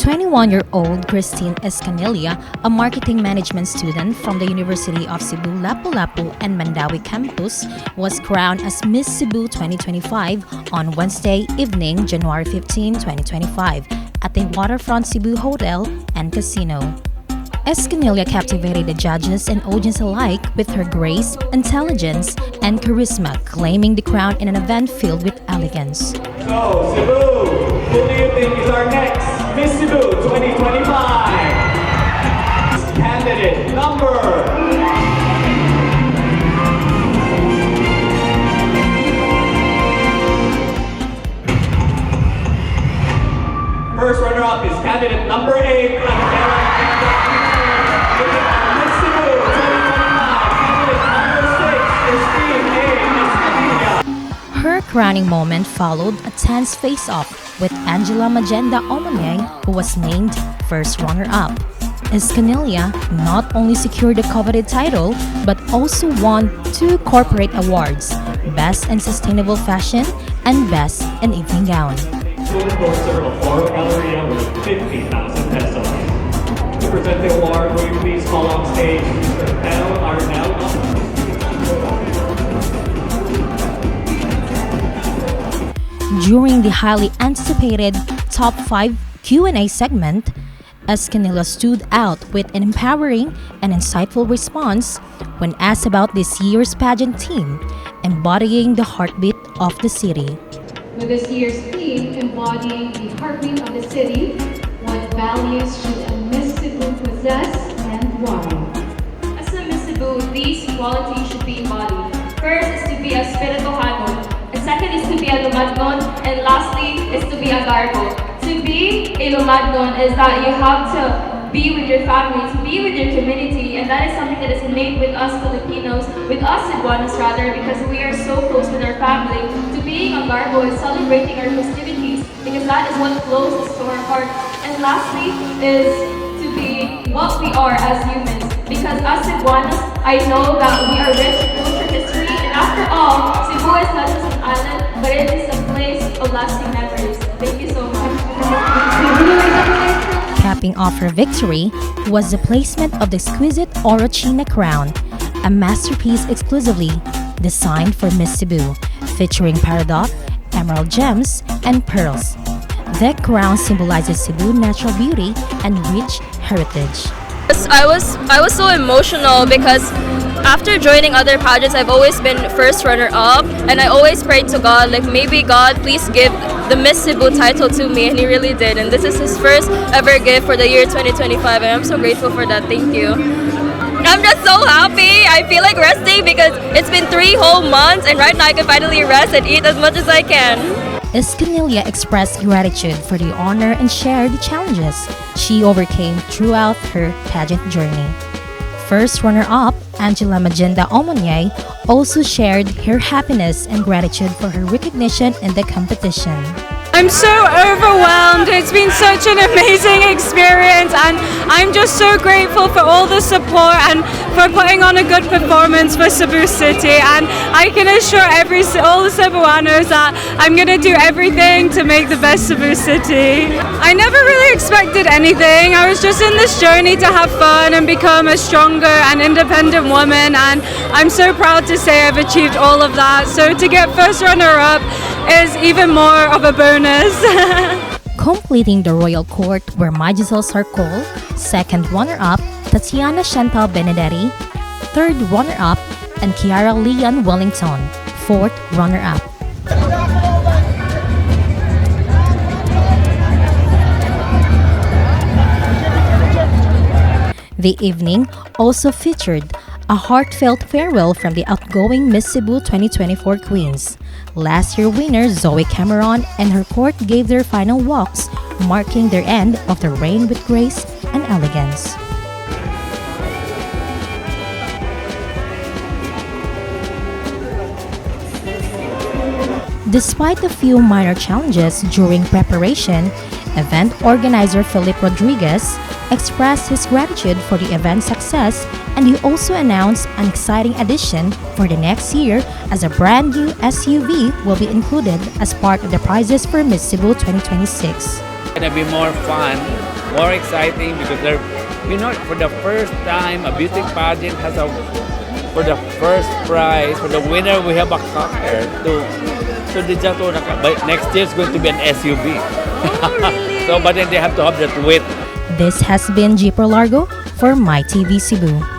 21-year-old Christine Escanilla, a marketing management student from the University of Cebu 𝗵𝗵𝗶𝗀 and Mandawi campus, was crowned as Miss Cebu 2025 on Wednesday evening, January 15, 2025, at the Waterfront Cebu Hotel and Casino. Escanilla captivated the judges and audience alike with her grace, intelligence, and charisma, claiming the crown in an event filled with elegance. So, Cebu, who do you think is our next Miss Cebu 2025? Candidate number... First runner-up is candidate number 8. Miss Cebu 2025. Candidate number 6 is Team A, Escanilla. Her crowning moment followed a tense face-off with 𝗔𝗵𝗿𝗀𝗂, who was named first runner-up. Escanilla not only secured the coveted title, but also won 2 corporate awards, Best in Sustainable Fashion and Best in Evening Gown. To endorser of 𝗴𝗹𝗵𝗁 with 50,000 pesos. To present the award, will you please call on stage Mr. 𝗵𝗵𝗵𝗂. During the highly anticipated Top 5 Q&A segment, Escanilla stood out with an empowering and insightful response when asked about this year's pageant theme, embodying the heartbeat of the city. With this year's theme embodying the heartbeat of the city, what values should a Miss Cebu possess and why? As a Miss Cebu, these qualities should be embodied. First is to be a 𝗵𝗵𝗵𝗂, and second is to be a 𝗵𝗵𝗏𝗀, and lastly is to be a 𝗵𝗵𝗏𝗂. To be a 𝗵𝗵𝗏𝗀 is that you have to be with your family, to be with your community, and that is something that is innate with us Filipinos, with us Cebuanos rather, because we are so close with our family. To being a 𝗵𝗵𝗏𝗀 is celebrating our festivities, because that is what closes to our heart. And lastly is to be what we are as humans, because as Cebuanos, I know that we are rich in culture, history, and after all, Cebu is not just an island, but it is a place of lasting memories. Thank you so much. Capping off her victory was the placement of the exquisite 𝗵𝗹𝗆 crown, a masterpiece exclusively designed for Miss Cebu, featuring peridot, emerald gems, and pearls. The crown symbolizes Cebu's natural beauty and rich heritage. I was so emotional because after joining other pageants, I've always been first runner-up, and I always prayed to God, like, maybe God, please give the Miss Cebu title to me, and He really did. And this is His first ever gift for the year 2025, and I'm so grateful for that. Thank you. I'm just so happy. I feel like resting because it's been 3 whole months, and right now I can finally rest and eat as much as I can. Escanilla expressed gratitude for the honor and shared the challenges she overcame throughout her pageant journey. First runner-up, 𝗔𝗵𝗿𝗀𝗂𝗃, also shared her happiness and gratitude for her recognition in the competition. I'm so overwhelmed. It's been such an amazing experience, and I'm just so grateful for all the support and for putting on a good performance for Cebu City. And I can assure all the Cebuanos that I'm going to do everything to make the best Cebu City. I never really expected anything. I was just in this journey to have fun and become a stronger and independent woman, and I'm so proud to say I've achieved all of that. So to get first runner-up is even more of a bonus. Completing the royal court were 𝗵𝗔𝗄𝗃, second runner-up Tatiana Chantal Benedetti, third runner-up, and Kiara Leon Wellington, fourth runner-up. The evening also featured a heartfelt farewell from the outgoing Miss Cebu 2024 queens. Last year winner 𝗖𝗵𝗵𝗏𝗀𝗀 and her court gave their final walks, marking their end of the reign with grace and elegance. Despite a few minor challenges during preparation, event organizer Felipe Rodriguez expressed his gratitude for the event's success, and he also announced an exciting addition for the next year, as a brand new SUV will be included as part of the prizes for Miss Cebu 2026. gonna be more fun, more exciting because they're, for the first time, a beauty pageant has for the first prize, for the winner, we have a car to the but next year it's going to be an SUV. Oh, really? So, but then they have to have that width. This has been 𝗶𝗶𝗀𝗀𝗂 for MyTV Cebu.